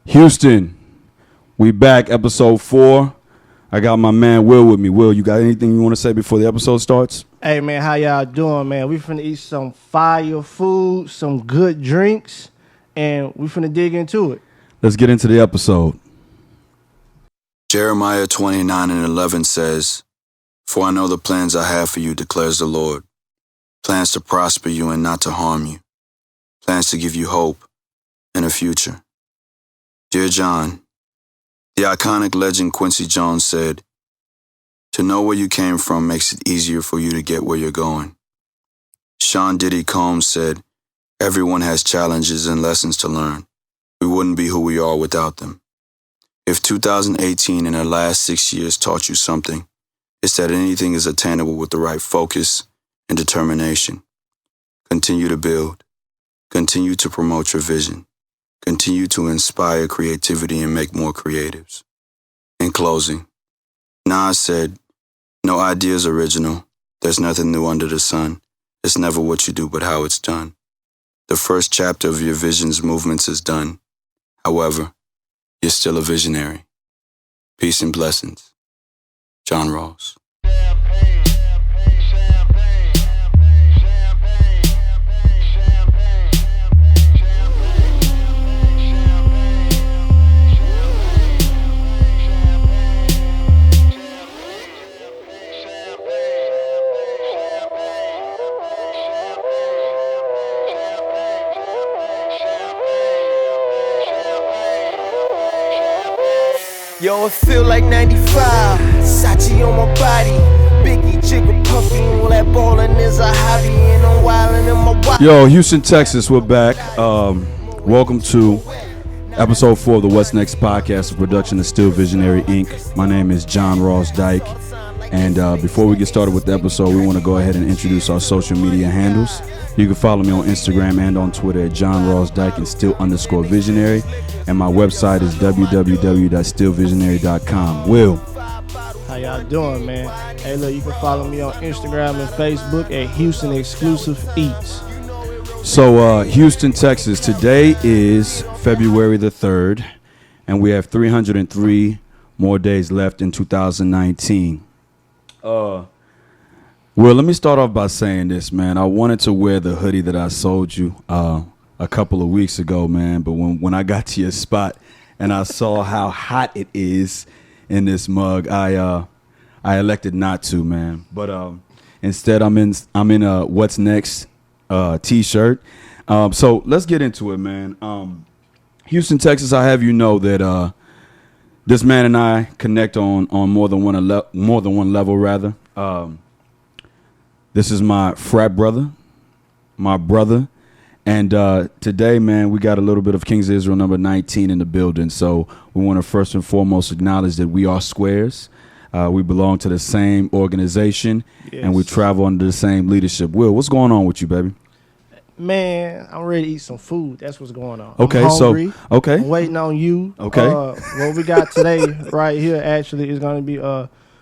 Houston, we back, episode 4. I got my man Will with me. Will, you got anything you want to say before the episode starts? Hey, man, how y'all doing, man? We finna eat some fire food, some good drinks, and we finna dig into it. Let's get into the episode. Jeremiah 29:11 says, "For I know the plans I have for you, declares the Lord. Plans to prosper you and not to harm you. Plans to give you hope and a future." Dear John, the iconic legend Quincy Jones said, "To know where you came from makes it easier for you to get where you're going." Sean Diddy Combs said, "Everyone has challenges and lessons to learn. We wouldn't be who we are without them." If 2018 and the last 6 years taught you something, it's that anything is attainable with the right focus and determination. Continue to build. Continue to promote your vision. Continue to inspire creativity and make more creatives. In closing, Nas said, "No idea is original. There's nothing new under the sun. It's never what you do, but how it's done. The first chapter of your vision's movements is done. However, you're still a visionary. Peace and blessings. John Ross." Yo, it feel like 95, Sachi on my body, Biggie, Jigger, Puffy, all that ballin' is a hobby, and I'm wildin' in my watch. Yo, Houston, Texas, we're back. Welcome to episode 4 of the What's Next podcast, a production of Still Visionary Inc. My name is John Ross DIke, and before we get started with the episode, we want to go ahead and introduce our social media handles. You can follow me on Instagram and on Twitter at John Ross DIke and still_visionary. And my website is www.stillvisionary.com. Will. How y'all doing, man? Hey, look, you can follow me on Instagram and Facebook at Houston Xklusive Eats. So, Houston, Texas, today is February the 3rd, and we have 303 more days left in 2019. Well, let me start off by saying this, man. I wanted to wear the hoodie that I sold you a couple of weeks ago, man. But when I got to your spot and I saw how hot it is in this mug, I elected not to, man. But instead, I'm in a What's Next T-shirt. So let's get into it, man. Houston, Texas. I have you know that this man and I connect on more than one level, rather. This is my frat brother, my brother. And today, man, we got a little bit of Kings of Israel number 19 in the building. So we want to first and foremost acknowledge that we are squares. We belong to the same organization, yes, and we travel under the same leadership. Will, what's going on with you, baby? Man, I'm ready to eat some food. That's what's going on. Okay, I'm hungry. Okay. I'm waiting on you. Okay. What we got today right here actually is going to be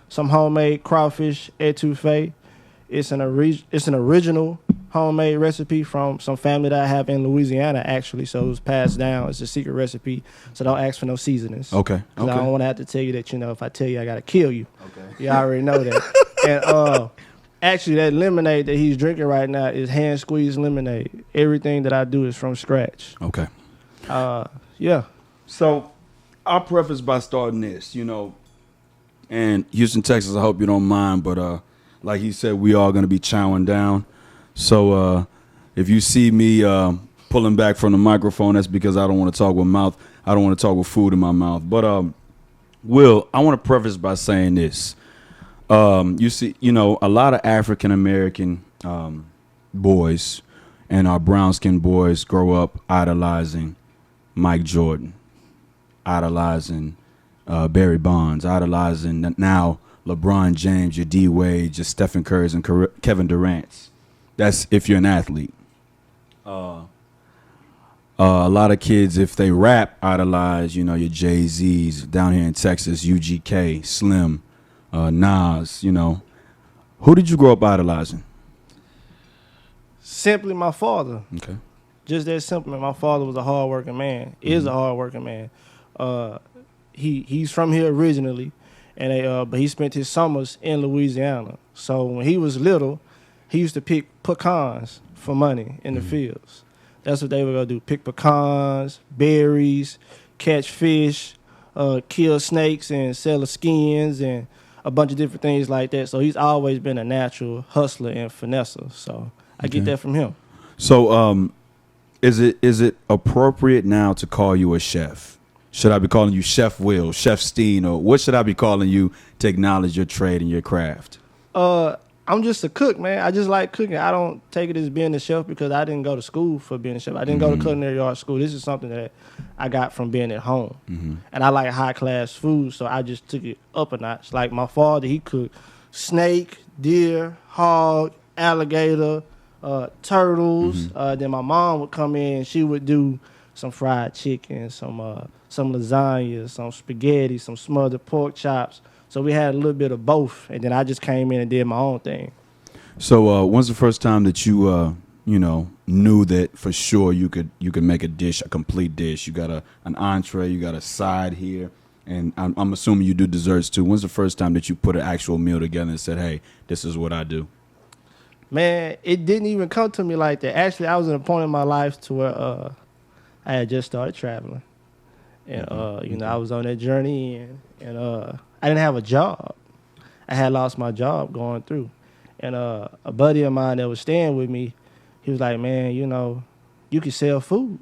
some homemade crawfish etouffee. It's an original homemade recipe from some family that I have in Louisiana, actually. So it was passed down. It's a secret recipe. So don't ask for no seasonings. Okay. I don't want to have to tell you that, if I tell you, I got to kill you. Okay. You already know that. And actually, that lemonade that he's drinking right now is hand-squeezed lemonade. Everything that I do is from scratch. Okay. Yeah. So I'll preface by starting this, and Houston, Texas, I hope you don't mind, but like he said, we are going to be chowing down. So if you see me pulling back from the microphone, that's because I don't want to talk with mouth. I don't want to talk with food in my mouth. But Will, I want to preface by saying this. You see, a lot of African American boys and our brown skinned boys grow up idolizing Mike Jordan, idolizing Barry Bonds, idolizing now LeBron James, your D Wade, your Stephen Curry's, and Kevin Durant's. That's if you're an athlete. A lot of kids, if they rap, idolize, your Jay-Z's down here in Texas, UGK, Slim, Nas, Who did you grow up idolizing? Simply my father. Okay. Just that simple. My father was a hardworking man, is a hardworking man. He's from here originally, and but he spent his summers in Louisiana. So when he was little, he used to pick pecans for money in the fields. That's what they were gonna do: pick pecans, berries, catch fish, kill snakes, and sell the skins, and a bunch of different things like that. So he's always been a natural hustler and finesser. So I get that from him. So is it appropriate now to call you a chef? Should I be calling you Chef Will, Chef Steen, or what should I be calling you to acknowledge your trade and your craft? I'm just a cook, man. I just like cooking. I don't take it as being a chef because I didn't go to school for being a chef. I didn't go to culinary arts school. This is something that I got from being at home. And I like high-class food, so I just took it up a notch. Like my father, he cooked snake, deer, hog, alligator, turtles. Then my mom would come in. She would do some fried chicken, some lasagna, some spaghetti, some smothered pork chops. So we had a little bit of both, and then I just came in and did my own thing. So when's the first time that you knew that for sure you could make a dish, a complete dish? You got an entree, you got a side here, and I'm assuming you do desserts too. When's the first time that you put an actual meal together and said, "Hey, this is what I do"? Man, it didn't even come to me like that. Actually, I was at a point in my life to where I had just started traveling, and I was on that journey, and I didn't have a job. I had lost my job going through. And a buddy of mine that was staying with me, he was like, man, you can sell food.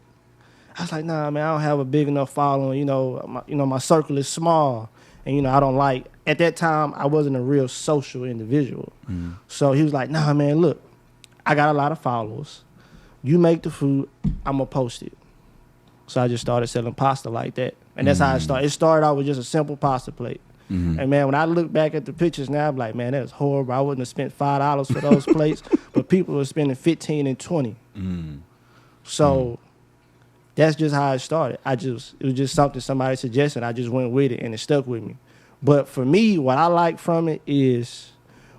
I was like, nah, man, I don't have a big enough following. My circle is small. And, I don't like, at that time, I wasn't a real social individual. So he was like, nah, man, look, I got a lot of followers. You make the food, I'm going to post it. So I just started selling pasta like that. And that's how it started. It started out with just a simple pasta plate. And man, when I look back at the pictures now, I'm like, man, that was horrible. I wouldn't have spent $5 for those plates, but people were spending $15 and $20. So that's just how it started. It was just something somebody suggested. I just went with it, and it stuck with me. But for me, what I like from it is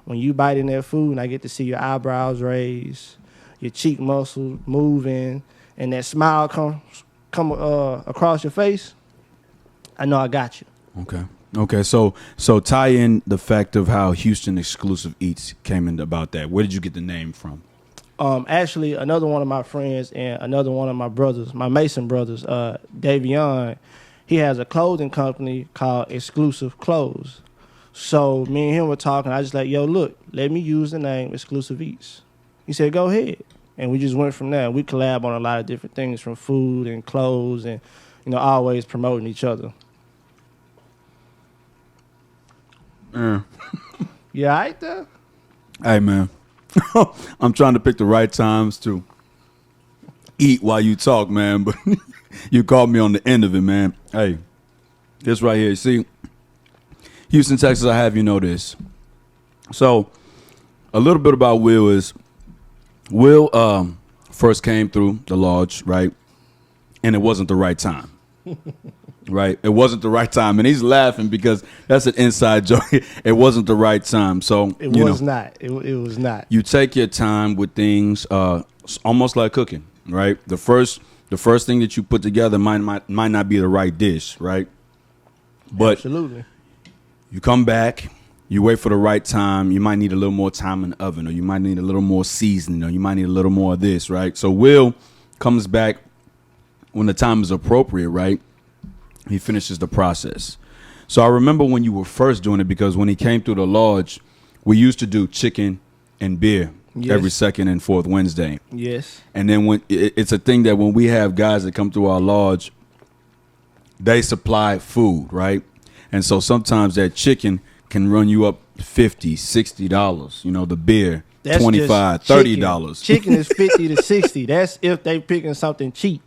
when you bite in that food, and I get to see your eyebrows raise, your cheek muscles moving, and that smile come across your face. I know I got you. Okay, so tie in the fact of how Houston Xklusive Eats came into about that. Where did you get the name from? Actually, another one of my friends and another one of my brothers, my Mason brothers, Davion, he has a clothing company called Xklusive Clothes. So me and him were talking. I just like, yo, look, let me use the name Xklusive Eats. He said, go ahead. And we just went from there. We collab on a lot of different things from food and clothes and, always promoting each other. You all right there? Hey, man. I'm trying to pick the right times to eat while you talk, man, but you caught me on the end of it, man. Hey, this right here. See, Houston, Texas, I have you know this. So, a little bit about Will is, Will first came through the lodge, right? And it wasn't the right time. Right, it wasn't the right time, and he's laughing because that's an inside joke. It wasn't the right time, so it was not. It was not. You take your time with things, almost like cooking, right? The first thing that you put together might not be the right dish, right? But absolutely, you come back, you wait for the right time. You might need a little more time in the oven, or you might need a little more seasoning, or you might need a little more of this, right? So Will comes back when the time is appropriate, right? He finishes the process. So I remember when you were first doing it, because when he came through the lodge, we used to do chicken and beer every second and fourth Wednesday. Yes. And then when it's a thing that when we have guys that come through our lodge, they supply food, right? And so sometimes that chicken can run you up $50, $60. The beer, that's $25, $30. Chicken is $50 to $60. That's if they picking something cheap.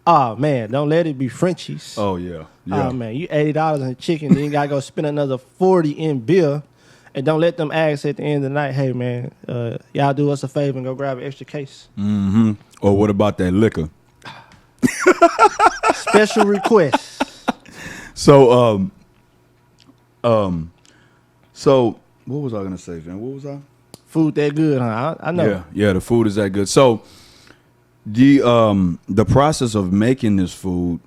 Oh, man, don't let it be Frenchies. Oh, yeah. Oh, man, you $80 in chicken, then you got to go spend another $40 in beer. And don't let them ask at the end of the night, hey, man, y'all do us a favor and go grab an extra case. Mm-hmm. Or what about that liquor? Special request. So, so what was I going to say, man? What was I? Food that good, huh? I know. Yeah, the food is that good. So, the process of making this food,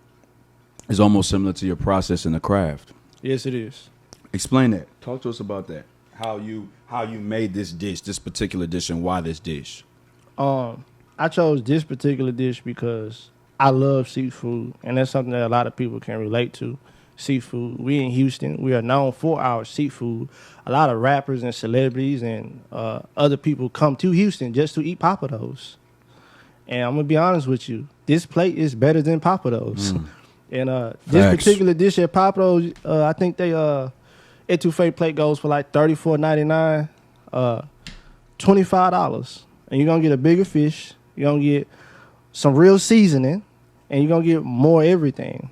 is almost similar to your process in the craft. Yes, it is. Explain that. Talk to us about that. How you made this dish, this particular dish, and why this dish. I chose this particular dish because I love seafood, and that's something that a lot of people can relate to. Seafood. We in Houston, we are known for our seafood. A lot of rappers and celebrities and other people come to Houston just to eat Papados. And I'm gonna be honest with you, this plate is better than Papados. And this Facts. particular dish at Papados, I think they etouffee plate goes for like $34.99, $25, and you're gonna get a bigger fish. You're gonna get some real seasoning, and you're gonna get more everything.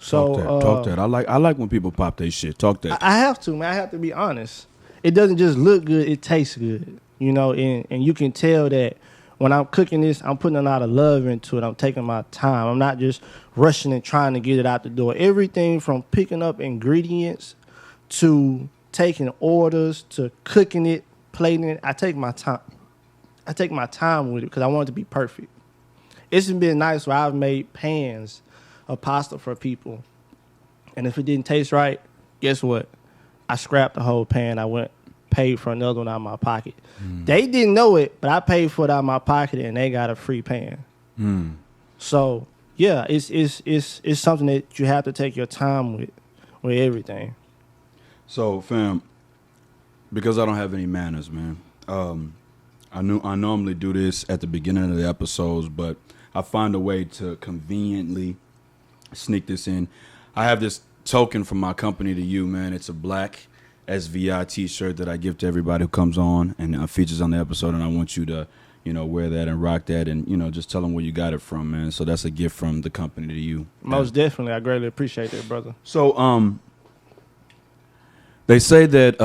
So Talk that. I like when people pop their shit. Talk that. I have to, man. I have to be honest. It doesn't just look good; it tastes good. You know, and you can tell that when I'm cooking this, I'm putting a lot of love into it. I'm taking my time. I'm not just rushing and trying to get it out the door. Everything from picking up ingredients to taking orders to cooking it, plating it. I take my time. I take my time with it because I want it to be perfect. It's been nice where I've made pans of pasta for people, and if it didn't taste right, guess what? I scrapped the whole pan. I went paid for another one out of my pocket. They didn't know it, but I paid for it out of my pocket, and they got a free pan. So yeah, it's something that you have to take your time with everything. So, fam, because I don't have any manners, man. I normally do this at the beginning of the episodes, but I find a way to conveniently sneak this in. I have this token from my company to you, man. It's a black SVI t-shirt that I give to everybody who comes on and features on the episode, and I want you to, wear that and rock that and, just tell them where you got it from, man. So that's a gift from the company to you. Most definitely. I greatly appreciate that, brother. So, they say that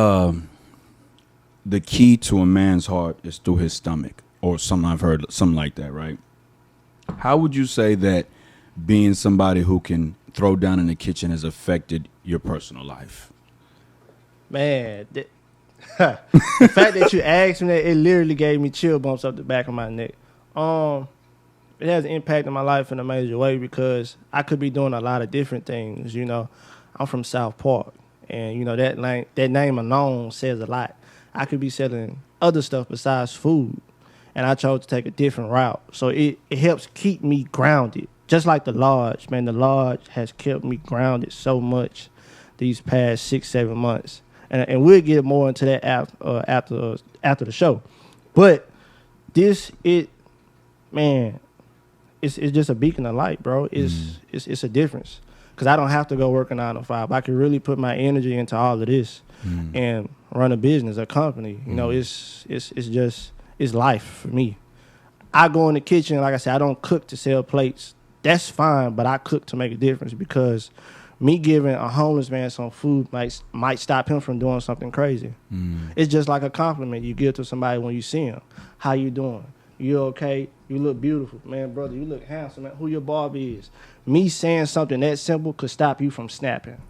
the key to a man's heart is through his stomach, or something I've heard, something like that, right? How would you say that being somebody who can throw down in the kitchen has affected your personal life? Man, the fact that you asked me that, it literally gave me chill bumps up the back of my neck. It has impacted my life in a major way because I could be doing a lot of different things. I'm from South Park, and that name alone says a lot. I could be selling other stuff besides food, and I chose to take a different route. So it helps keep me grounded. Just like the Lodge, man, the Lodge has kept me grounded so much these past 6-7 months. And we'll get more into that after the show. But it's just a beacon of light, bro. It's a difference. Because I don't have to go work a 9 to 5. I can really put my energy into all of this and run a business, a company. It's life for me. I go in the kitchen, like I said, I don't cook to sell plates. That's fine, but I cook to make a difference because me giving a homeless man some food might stop him from doing something crazy. It's just like a compliment you give to somebody when you see him. How you doing? You okay? You look beautiful. Man, brother, you look handsome. Man. Who your barber is. Me saying something that simple could stop you from snapping.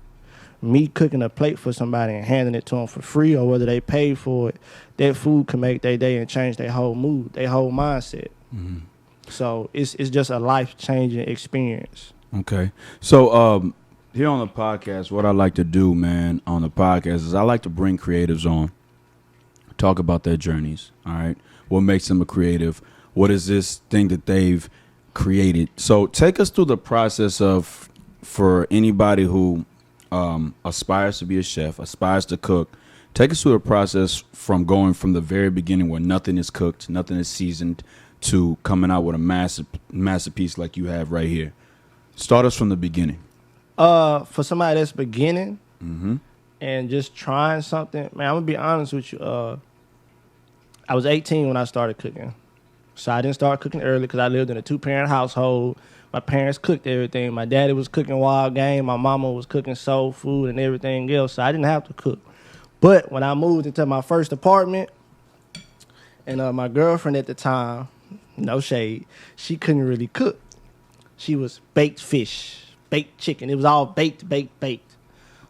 Me cooking a plate for somebody and handing it to them for free or whether they pay for it, that food can make their day and change their whole mood, their whole mindset. So it's just a life-changing experience. Okay. So here on the podcast, what I like to do, man, on the podcast is I like to bring creatives on, talk about their journeys, all right? What makes them a creative? What is this thing that they've created? So take us through the process of, for anybody who aspires to be a chef, aspires to cook, take us through the process from going from the very beginning where nothing is cooked, nothing is seasoned, to coming out with a masterpiece like you have right here. Start us from the beginning. For somebody that's beginning and just trying something, man, I'm gonna be honest with you. I was 18 when I started cooking, so I didn't start cooking early because I lived in a 2-parent household. My parents cooked everything. My daddy was cooking wild game. My mama was cooking soul food and everything else, so I didn't have to cook. But when I moved into my first apartment, and my girlfriend at the time, no shade, she couldn't really cook. She was baked fish, baked chicken. It was all baked.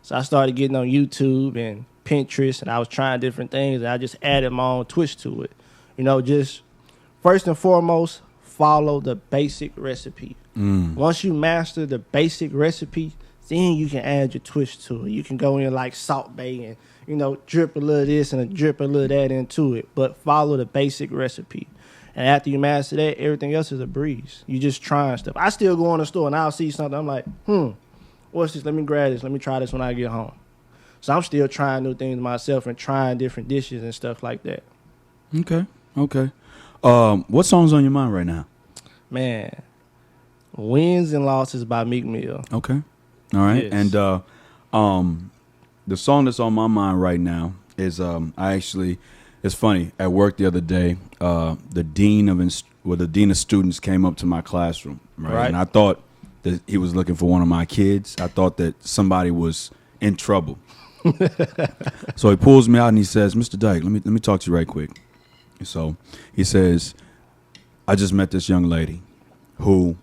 So I started getting on YouTube and Pinterest, and I was trying different things, and I just added my own twist to it. Just first and foremost, follow the basic recipe. Once you master the basic recipe, then you can add your twist to it. You can go in like Salt Bae and, you know, drip a little this and a drip a little that into it. But follow the basic recipe. And after you master that, everything else is a breeze. You just trying stuff. I still go in the store and I'll see something. I'm like, what's this? Let me grab this. Let me try this when I get home. So I'm still trying new things myself and trying different dishes and stuff like that. Okay. What song's on your mind right now? Man, Wins and Losses by Meek Mill. Okay. All right. Yes. And the song that's on my mind right now is it's funny, at work the other day, the dean of students came up to my classroom, right? And I thought that he was looking for one of my kids. I thought that somebody was in trouble. So he pulls me out and he says, "Mr. Dyke, let me talk to you right quick." So he says, "I just met this young lady who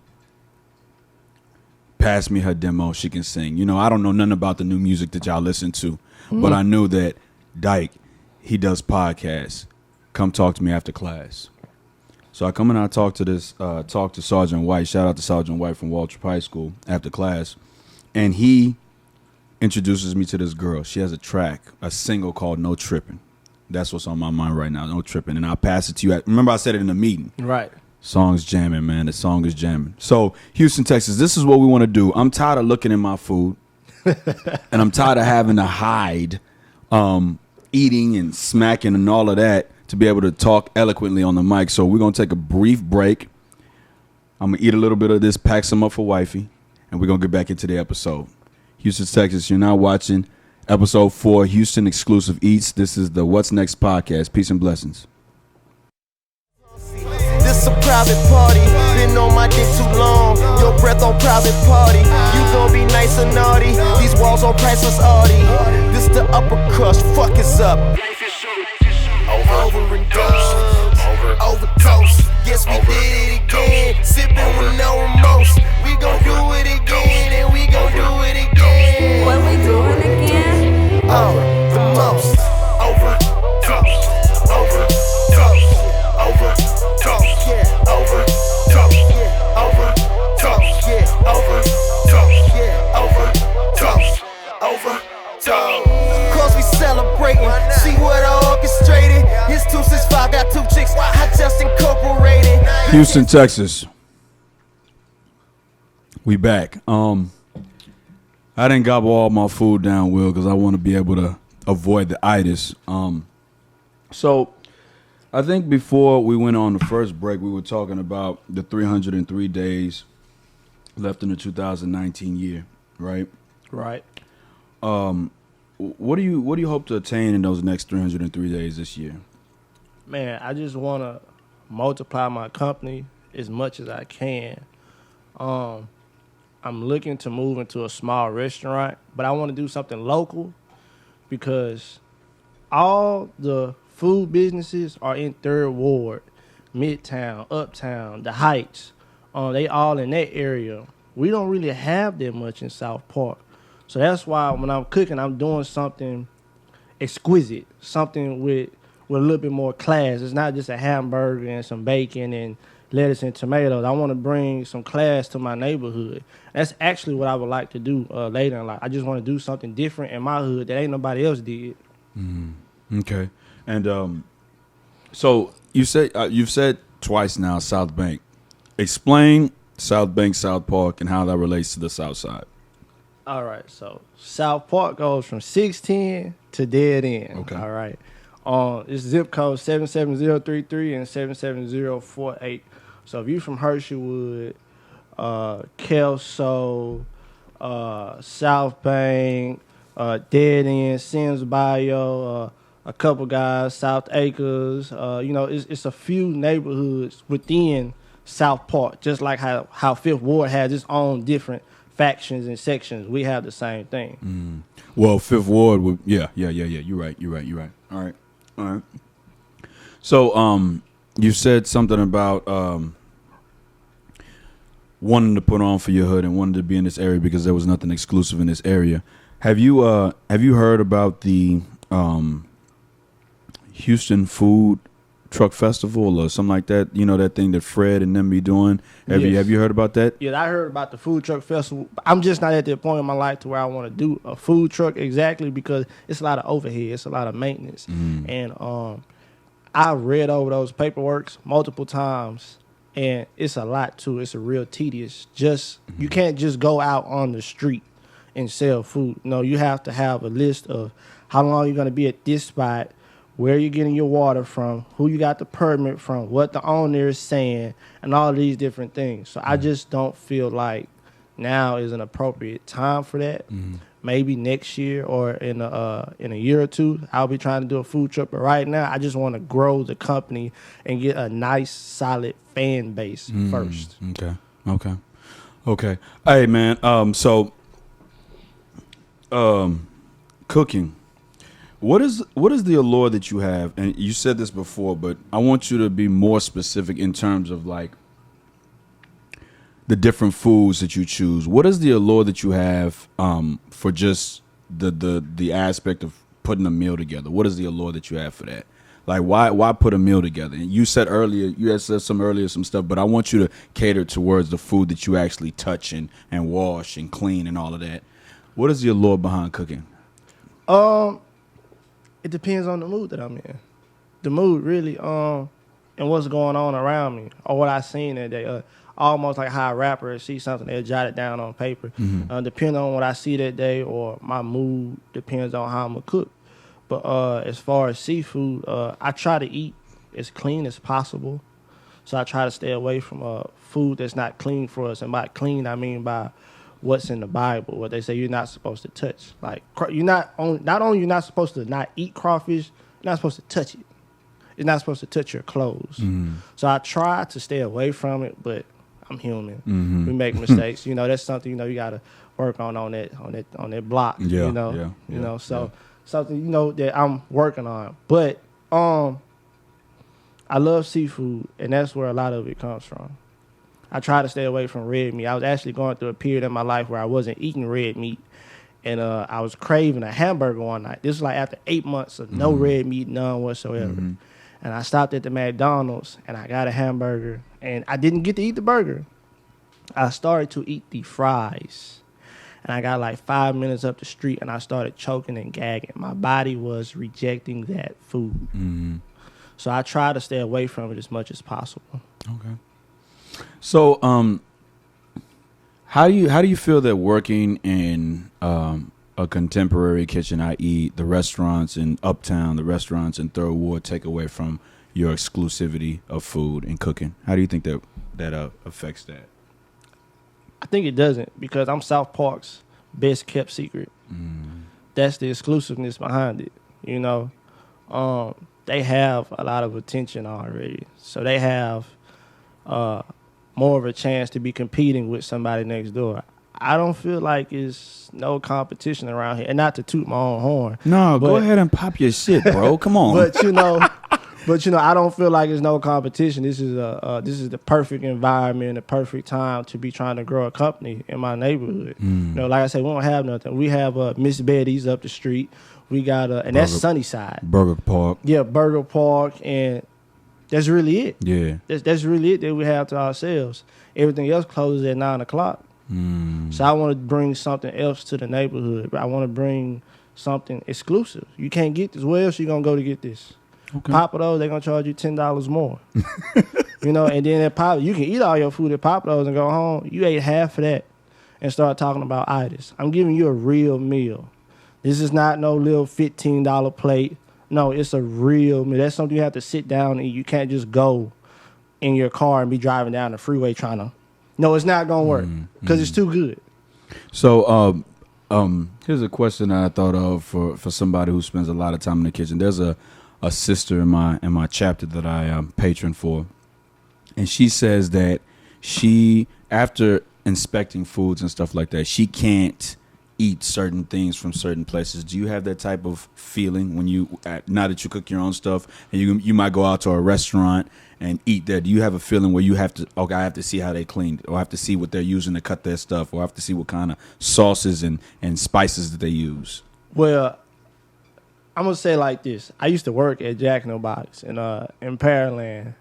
passed me her demo. She can sing. You know, I don't know nothing about the new music that y'all listen to, but I knew that Dyke, he does podcasts. Come talk to me after class." So I come in and I talk to Sergeant White. Shout out to Sergeant White from Waltrip High School after class. And he introduces me to this girl. She has a single called No Trippin'. That's what's on my mind right now, No Trippin'. And I'll pass it to you. Remember I said it in the meeting. Right. Song's jamming, man. The song is jamming. So, Houston, Texas, this is what we want to do. I'm tired of looking at my food. And I'm tired of having to hide eating and smacking and all of that to be able to talk eloquently on the mic. So we're going to take a brief break. I'm going to eat a little bit of this, pack some up for wifey, and we're going to get back into the episode. Houston, Texas, you're now watching episode 4, Houston Xklusive Eats. This is the What's Next podcast. Peace and blessings. This a private party, been on my dick too long. Your breath on private party, you gon' be nice or naughty. These walls on priceless Audi. This the upper crust, fuck is up. Over and done, overdose. Yes, we did it again, sipping with no remorse. We gon' do it again, and we gon' do it again. What we doing again? Oh, the most. Overdose, overdose, overdose, yeah, overdose, yeah, overdose, yeah, overdose, yeah, overdose, overdose. Cause we celebrating, see what I orchestrated. His 265 got 2 chicks, I just incorporated. Houston, Texas. We back. I didn't gobble all my food down, Will, because I want to be able to avoid the itis. So I think before we went on the first break, we were talking about the 303 days left in the 2019 year, right? Right. What do you hope to attain in those next 303 days this year? Man, I just want to multiply my company as much as I can. I'm looking to move into a small restaurant, but I want to do something local because all the food businesses are in Third Ward, Midtown, Uptown, the Heights. They all in that area. We don't really have that much in South Park. So that's why when I'm cooking, I'm doing something exquisite, something with a little bit more class. It's not just a hamburger and some bacon and lettuce and tomatoes. I want to bring some class to my neighborhood. That's actually what I would like to do later in life. I just want to do something different in my hood that ain't nobody else did. Okay. And so you've said twice now South Bank. Explain South Bank, South Park, and how that relates to the South Side. All right, so South Park goes from 610 to dead end. Okay. All right. It's zip code 77033 and 77048. So if you're from Hersheywood, Kelso, South Bank, Dead End, Sims Bio, a couple guys, South Acres, it's a few neighborhoods within South Park, just like how Fifth Ward has its own different factions and sections. We have the same thing. Well, Fifth Ward would, yeah. You're right. All right. So, you said something about wanting to put on for your hood and wanting to be in this area because there was nothing exclusive in this area. Have you heard about the Houston food truck festival or something like that? You know, that thing that Fred and them be doing. Have you heard about that? Yeah, I heard about the food truck festival. I'm just not at that point in my life to where I want to do a food truck exactly because it's a lot of overhead, it's a lot of maintenance, and I read over those paperworks multiple times, and it's a lot too. It's a real tedious. You can't just go out on the street and sell food. No, you have to have a list of how long you're going to be at this spot, where you're getting your water from, who you got the permit from, what the owner is saying, and all these different things. So I just don't feel like now is an appropriate time for that. Maybe next year or in a year or two, I'll be trying to do a food truck. But right now, I just want to grow the company and get a nice, solid fan base first. Okay. Hey, man. So, cooking. What is the allure that you have? And you said this before, but I want you to be more specific in terms of like the different foods that you choose. What is the allure that you have for just the aspect of putting a meal together? What is the allure that you have for that? Like why put a meal together? And you said some stuff, but I want you to cater towards the food that you actually touch and wash and clean and all of that. What is the allure behind cooking? It depends on the mood that I'm in. The mood really, and what's going on around me or what I seen that day. Almost like how a rapper see something, they'll jot it down on paper. Depending on what I see that day or my mood depends on how I'm going to cook. But as far as seafood, I try to eat as clean as possible. So I try to stay away from food that's not clean for us. And by clean, I mean by what's in the Bible, what they say you're not supposed to touch. Like not only you're not supposed to not eat crawfish, you're not supposed to touch it. It's not supposed to touch your clothes. So I try to stay away from it, but I'm human. We make mistakes. You know, that's something you got to work on that block. Something that I'm working on. But I love seafood, and that's where a lot of it comes from. I try to stay away from red meat. I was actually going through a period in my life where I wasn't eating red meat, and I was craving a hamburger one night. This was like after 8 months of no red meat, none whatsoever. And I stopped at the McDonald's, and I got a hamburger, and I didn't get to eat the burger. I started to eat the fries, and I got like 5 minutes up the street, and I started choking and gagging. My body was rejecting that food. So I try to stay away from it as much as possible. Okay. So, how do you feel that working in a contemporary kitchen, i.e., the restaurants in Uptown, the restaurants in Third Ward, take away from your exclusivity of food and cooking? How do you think that affects that? I think it doesn't, because I'm South Park's best kept secret. That's the exclusiveness behind it. They have a lot of attention already, so they have more of a chance to be competing with somebody next door. I don't feel like it's no competition around here, and not to toot my own horn. No, go ahead and pop your shit, bro. Come on. But I don't feel like it's no competition. This is the perfect environment, the perfect time to be trying to grow a company in my neighborhood. Like I said, we don't have nothing. We have Miss Betty's up the street. We got and that's Sunnyside. Burger Park. Yeah, Burger Park, and that's really it. Yeah, that's really it that we have to ourselves. Everything else closes at 9 o'clock. So I want to bring something else to the neighborhood. I want to bring something exclusive. You can't get this. Where else you gonna go to get this? Okay. Papa Do's, they're gonna charge you $10 more. And then at Papa, you can eat all your food at Papa Do's and go home. You ate half of that and start talking about itis. I'm giving you a real meal. This is not no little $15 plate. No, it's a real meal. That's something you have to sit down and eat. You can't just go in your car and be driving down the freeway trying to. No, it's not gonna work because it's too good. So, here's a question that I thought of for somebody who spends a lot of time in the kitchen. There's a sister in my chapter that I am patron for, and she says that she, after inspecting foods and stuff like that, she can't eat certain things from certain places. Do you have that type of feeling when you, now that you cook your own stuff and you might go out to a restaurant and eat there? Do you have a feeling where you have to, okay, I have to see how they cleaned, or I have to see what they're using to cut their stuff, or I have to see what kind of sauces and spices that they use? Well, I'm gonna say it like this. I used to work at Jack in the Box in Pearland,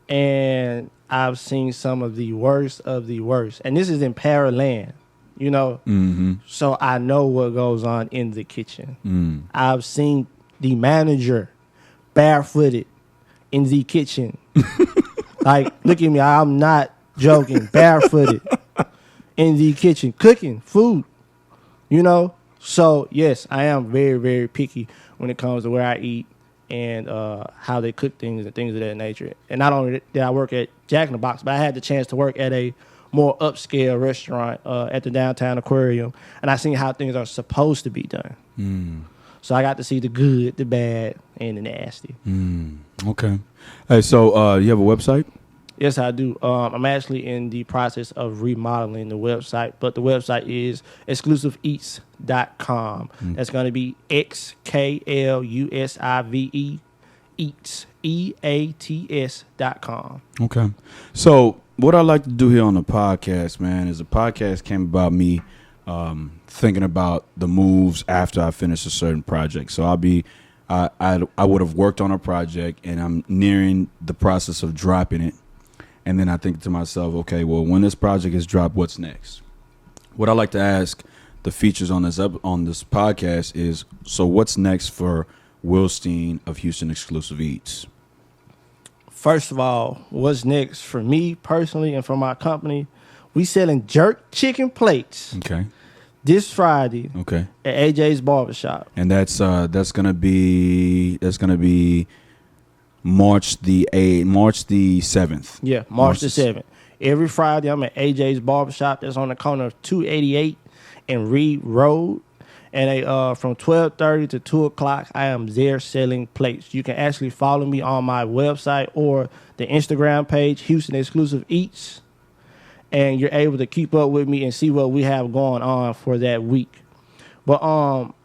and I've seen some of the worst of the worst. And this is in Pearland, you know. Mm-hmm. So I know what goes on in the kitchen. I've seen the manager barefooted in the kitchen. Like, look at me. I'm not joking. Barefooted in the kitchen, cooking food, you know. So, yes, I am very, very picky when it comes to where I eat and how they cook things and things of that nature. And not only did I work at Jack in the Box, but I had the chance to work at a more upscale restaurant at the downtown aquarium, and I seen how things are supposed to be done. So I got to see the good, the bad, and the nasty. Okay. Hey, so you have a website? Yes, I do. I'm actually in the process of remodeling the website, but the website is xklusiveeats.com. That's going to be XKLUSIVE eats EATS.com. Okay. So what I like to do here on the podcast, man, is the podcast came about me thinking about the moves after I finish a certain project. So I would have worked on a project and I'm nearing the process of dropping it. And then I think to myself, okay, well, when this project is dropped, what's next? What I like to ask the features on this podcast is, so what's next for Will Steen of Houston Xklusive Eats? First of all, what's next for me personally and for my company? We selling jerk chicken plates. Okay. This Friday. Okay. At AJ's Barbershop. And that's gonna be March the 7th. Yeah, March the 7th. Every Friday, I'm at AJ's Barbershop. That's on the corner of 288 and Reed Road. And from 12:30 to 2 o'clock, I am there selling plates. You can actually follow me on my website or the Instagram page, Houston Xklusive Eats. And you're able to keep up with me and see what we have going on for that week. But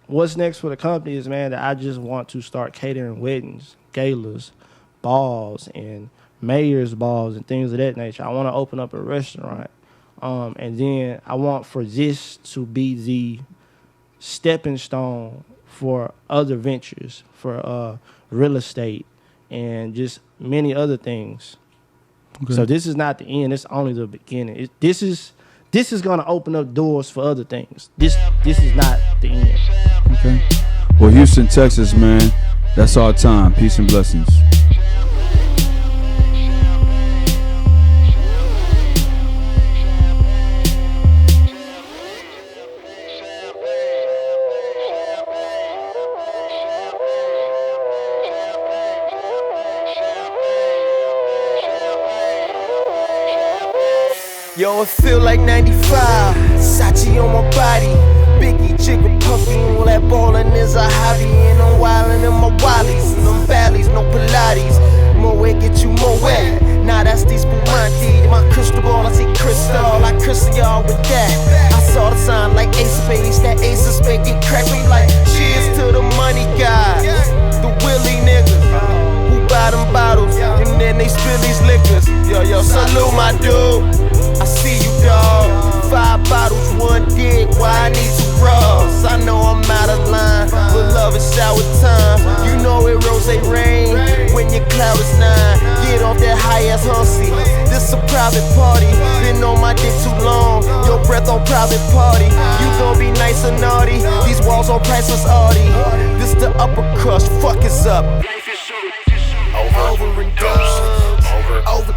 what's next for the company is, man, that I just want to start catering weddings, galas, balls, and mayor's balls and things of that nature. I want to open up a restaurant. And then I want for this to be the stepping stone for other ventures, for real estate, and just many other things. Okay. So this is not the end. It's only the beginning. This is going to open up doors for other things. This is not the end. Okay. Well, Houston, Texas, man, that's our time. Peace and blessings. Yo, it feel like 95, Sachi on my body, Biggie, Jigger, Puffy, all that ballin' is a hobby. And I'm wildin' in my wallies, them valleys, no Pilates. More way get you more wet, nah that's these Spumante. My crystal ball, I see crystal, I crystal y'all with that. I saw the sign like Ace of Spades, that Ace of Spades get cracked me like cheers to the money guys, the Willie niggas who buy them bottles, and then they spill these liquors. Yo, salute my dude. I see you, dawg. 5 bottles, 1 dick. Why I need 2 bras? I know I'm out of line, but love is shower time. You know it rose rain when your cloud is 9. Get off that high ass hussy. This a private party. Been on my dick too long. Your breath on private party. You gon' be nice or naughty. These walls on priceless Audi. This the upper crust. Fuck is up. Over and done. Over.